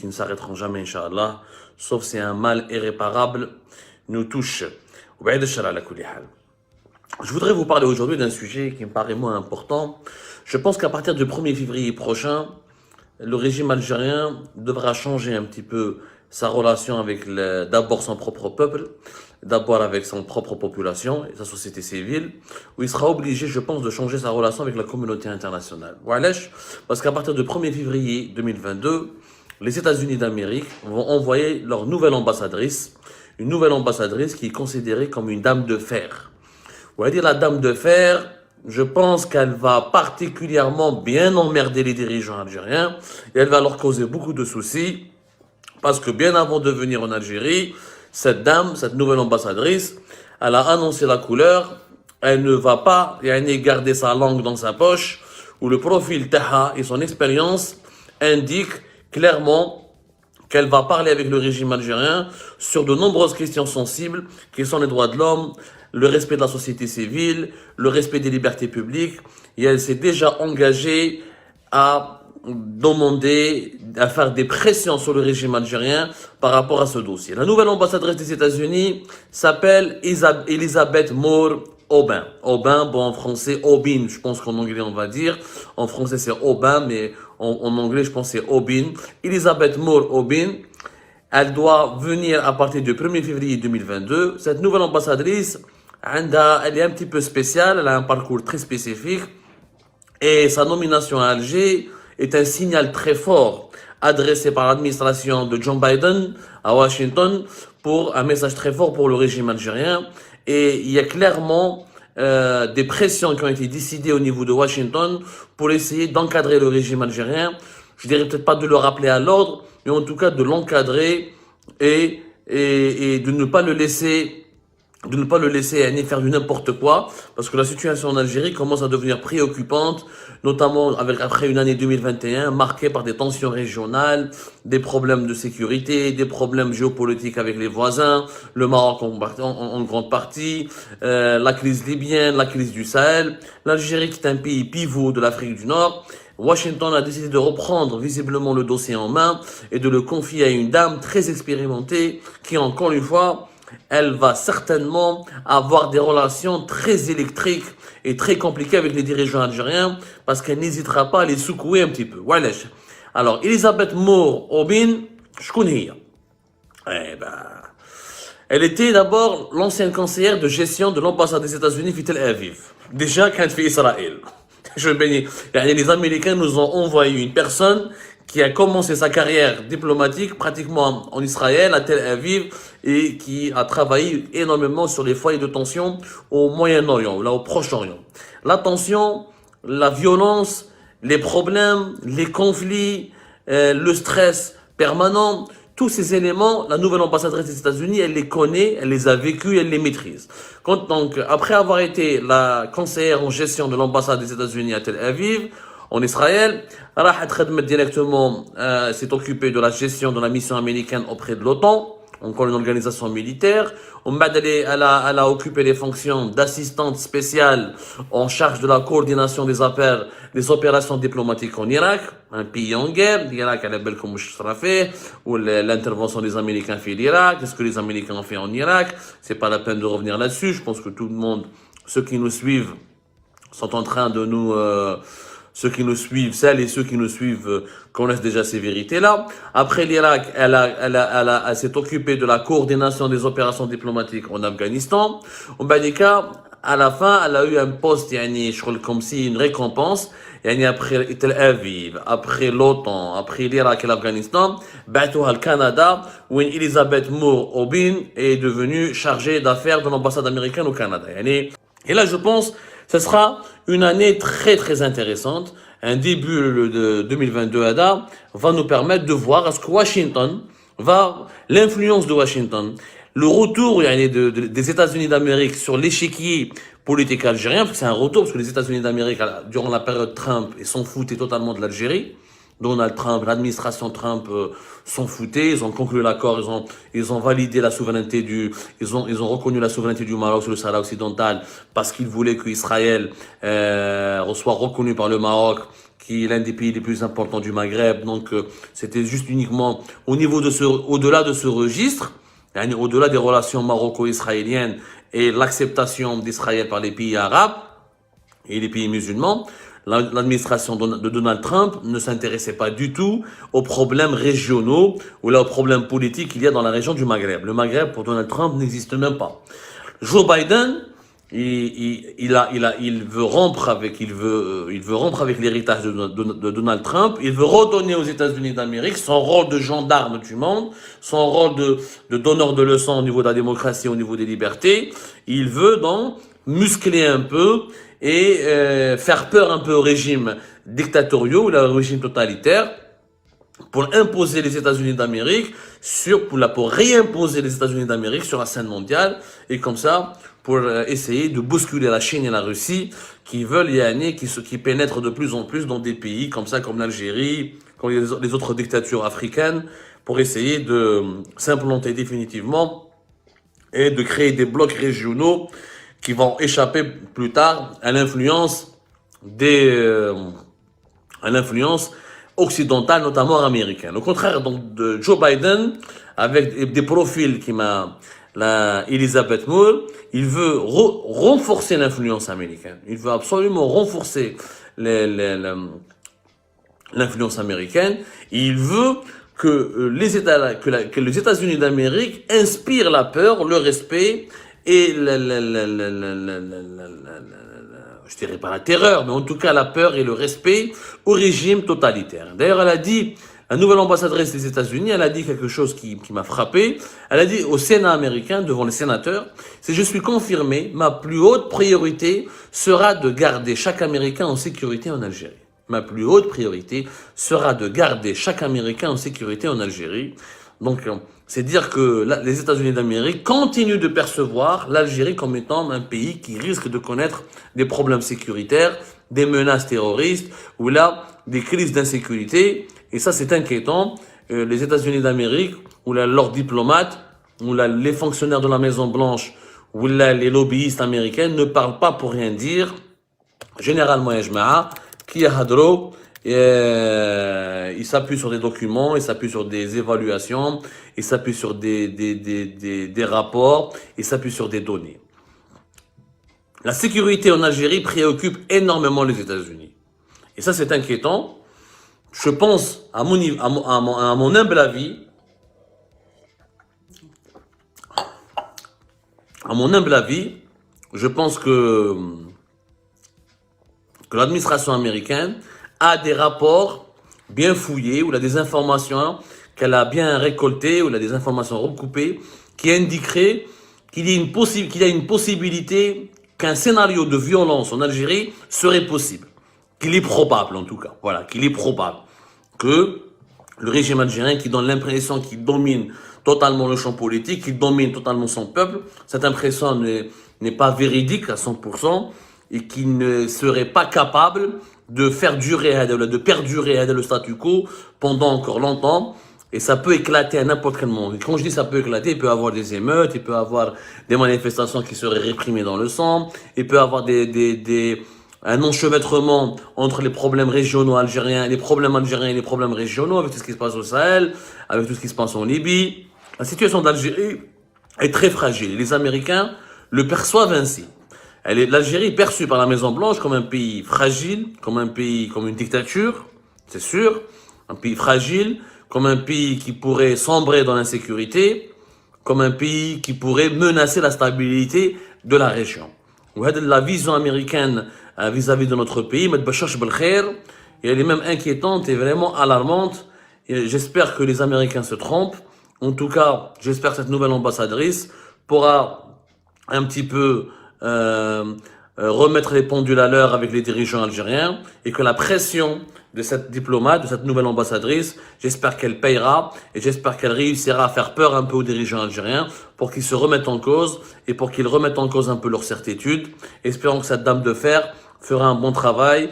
qui ne s'arrêteront jamais, Inch'Allah, sauf si un mal irréparable nous touche. Je voudrais vous parler aujourd'hui d'un sujet qui me paraît moins important. Je pense qu'à partir du 1er février prochain, le régime algérien devra changer un petit peu sa relation avec d'abord son propre peuple, d'abord avec son propre population et sa société civile, où il sera obligé, je pense, de changer sa relation avec la communauté internationale. Parce qu'à partir du 1er février 2022, les États-Unis d'Amérique vont envoyer leur nouvelle ambassadrice, une nouvelle ambassadrice qui est considérée comme une dame de fer. On va dire la dame de fer, je pense qu'elle va particulièrement bien emmerder les dirigeants algériens et elle va leur causer beaucoup de soucis parce que bien avant de venir en Algérie, cette dame, cette nouvelle ambassadrice, elle a annoncé la couleur, elle ne va pas garder sa langue dans sa poche où le profil Taha et son expérience indiquent clairement qu'elle va parler avec le régime algérien sur de nombreuses questions sensibles qui sont les droits de l'homme, le respect de la société civile, le respect des libertés publiques, et elle s'est déjà engagée à demander, à faire des pressions sur le régime algérien par rapport à ce dossier. La nouvelle ambassadrice des États-Unis s'appelle Elisabeth Moore Aubin. Aubin, bon en français, Aubin, je pense qu'en anglais on va dire. En français c'est Aubin, mais en anglais je pense c'est Aubin. Elisabeth Moore Aubin. Elle doit venir à partir du 1er février 2022. Cette nouvelle ambassadrice, elle est un petit peu spéciale, elle a un parcours très spécifique et sa nomination à Alger est un signal très fort adressé par l'administration de Joe Biden à Washington pour un message très fort pour le régime algérien. Et il y a clairement des pressions qui ont été décidées au niveau de Washington pour essayer d'encadrer le régime algérien. Je dirais peut-être pas de le rappeler à l'ordre, mais en tout cas de l'encadrer et de ne pas le laisser faire du n'importe quoi, parce que la situation en Algérie commence à devenir préoccupante, notamment après une année 2021 marquée par des tensions régionales, des problèmes de sécurité, des problèmes géopolitiques avec les voisins, le Maroc en grande partie, la crise libyenne, la crise du Sahel, l'Algérie qui est un pays pivot de l'Afrique du Nord. Washington a décidé de reprendre visiblement le dossier en main et de le confier à une dame très expérimentée qui, encore une fois, elle va certainement avoir des relations très électriques et très compliquées avec les dirigeants algériens parce qu'elle n'hésitera pas à les secouer un petit peu. Alors, Elisabeth Moore Aubin, elle était d'abord l'ancienne conseillère de gestion de l'ambassade des États-Unis à Tel Aviv. Déjà, quand elle fait Israël. Les Américains nous ont envoyé une personne qui a commencé sa carrière diplomatique pratiquement en Israël, à Tel Aviv, et qui a travaillé énormément sur les foyers de tension au Moyen-Orient, là au Proche-Orient. La tension, la violence, les problèmes, les conflits, le stress permanent, tous ces éléments, la nouvelle ambassadrice des États-Unis, elle les connaît, elle les a vécus, elle les maîtrise. Donc, après avoir été la conseillère en gestion de l'ambassade des États-Unis à Tel Aviv, en Israël, directement s'est occupée de la gestion de la mission américaine auprès de l'OTAN, encore une organisation militaire. Elle a occupé les fonctions d'assistante spéciale en charge de la coordination des opérations diplomatiques en Irak, un pays en guerre. L'Irak, elle est belle comme fait, ou l'intervention des Américains fait l'Irak, qu'est-ce que les Américains ont fait en Irak. C'est pas la peine de revenir là-dessus. Je pense que tout le monde, ceux qui nous suivent, sont en train de nous... celles et ceux qui nous suivent connaissent déjà ces vérités-là. Après l'Irak, elle s'est occupée de la coordination des opérations diplomatiques en Afghanistan. À la fin, elle a eu un poste, comme si une récompense. Après Tel Aviv, après l'OTAN, après l'Irak et l'Afghanistan, au Canada, où Elisabeth Moore Aubin est devenue chargée d'affaires de l'ambassade américaine au Canada. Et là, je pense, ce sera une année très très intéressante. Un début de 2022 ADA va nous permettre de voir est-ce que l'influence de Washington, le retour des États-Unis d'Amérique sur l'échiquier politique algérien, parce que c'est un retour, parce que les États-Unis d'Amérique, durant la période Trump, ils s'en foutaient totalement de l'Algérie. Donald Trump, l'administration Trump s'en foutaient, ils ont conclu l'accord, ils ont validé la souveraineté ils ont reconnu la souveraineté du Maroc sur le Sahara occidental parce qu'ils voulaient qu'Israël soit reconnu par le Maroc, qui est l'un des pays les plus importants du Maghreb. Donc, c'était juste uniquement au-delà de ce registre, au-delà des relations maroco-israéliennes et l'acceptation d'Israël par les pays arabes et les pays musulmans. L'administration de Donald Trump ne s'intéressait pas du tout aux problèmes régionaux ou là aux problèmes politiques qu'il y a dans la région du Maghreb. Le Maghreb, pour Donald Trump, n'existe même pas. Joe Biden, il veut rompre avec l'héritage de Donald Trump. Il veut redonner aux États-Unis d'Amérique son rôle de gendarme du monde, son rôle de donneur de leçons au niveau de la démocratie, au niveau des libertés. Il veut donc muscler un peu et faire peur un peu aux régimes dictatoriaux ou aux régimes totalitaires pour imposer les États-Unis d'Amérique pour réimposer les États-Unis d'Amérique sur la scène mondiale et comme ça pour essayer de bousculer la Chine et la Russie qui veulent qui pénètrent de plus en plus dans des pays comme ça, comme l'Algérie, comme les autres dictatures africaines, pour essayer de s'implanter définitivement et de créer des blocs régionaux qui vont échapper plus tard à l'influence occidentale, notamment américaine. Au contraire donc de Joe Biden, avec des profils Elizabeth Moore, il veut renforcer l'influence américaine. Il veut absolument renforcer l'influence américaine. Il veut que les États-Unis d'Amérique inspirent la peur, le respect et je dirais pas la terreur, mais en tout cas la peur et le respect au régime totalitaire. D'ailleurs, elle a dit, la nouvelle ambassadrice des États-Unis, elle a dit quelque chose qui m'a frappé. Elle a dit au Sénat américain, devant les sénateurs, je suis confirmé, ma plus haute priorité sera de garder chaque Américain en sécurité en Algérie. Ma plus haute priorité sera de garder chaque Américain en sécurité en Algérie. Donc, c'est dire que les États-Unis d'Amérique continuent de percevoir l'Algérie comme étant un pays qui risque de connaître des problèmes sécuritaires, des menaces terroristes, ou là, des crises d'insécurité. Et ça, c'est inquiétant. Les États-Unis d'Amérique, ou là, leurs diplomates, ou là, les fonctionnaires de la Maison-Blanche, ou là, les lobbyistes américains ne parlent pas pour rien dire. Généralement, qui a hadro, il s'appuie sur des documents, il s'appuie sur des évaluations, il s'appuie sur des rapports, il s'appuie sur des données. La sécurité en Algérie préoccupe énormément les États-Unis. Et ça, c'est inquiétant. Je pense, à mon humble avis, je pense que l'administration américaine a des rapports bien fouillés, ou il a des informations qu'elle a bien récoltées, ou il a des informations recoupées, qui indiqueraient qu'il y a une possibilité qu'un scénario de violence en Algérie serait possible. Qu'il est probable, en tout cas. Voilà, qu'il est probable que le régime algérien qui donne l'impression qu'il domine totalement le champ politique, qu'il domine totalement son peuple, cette impression n'est pas véridique à 100%, et qui ne serait pas capable de perdurer le statu quo pendant encore longtemps. Et ça peut éclater à n'importe quel moment. Et quand je dis ça peut éclater, il peut y avoir des émeutes, il peut y avoir des manifestations qui seraient réprimées dans le sang, il peut y avoir un enchevêtrement entre les problèmes régionaux algériens, les problèmes algériens et les problèmes régionaux, avec tout ce qui se passe au Sahel, avec tout ce qui se passe en Libye. La situation d'Algérie est très fragile. Les Américains le perçoivent ainsi. L'Algérie est perçue par la Maison-Blanche comme un pays fragile, comme une dictature, c'est sûr, un pays fragile, comme un pays qui pourrait sombrer dans l'insécurité, comme un pays qui pourrait menacer la stabilité de la région. La vision américaine vis-à-vis de notre pays, et elle est même inquiétante et vraiment alarmante. Et j'espère que les Américains se trompent. En tout cas, j'espère que cette nouvelle ambassadrice pourra un petit peu remettre les pendules à l'heure avec les dirigeants algériens et que la pression de cette diplomate, de cette nouvelle ambassadrice, j'espère qu'elle payera et j'espère qu'elle réussira à faire peur un peu aux dirigeants algériens pour qu'ils se remettent en cause et pour qu'ils remettent en cause un peu leur certitude. Espérons que cette dame de fer fera un bon travail.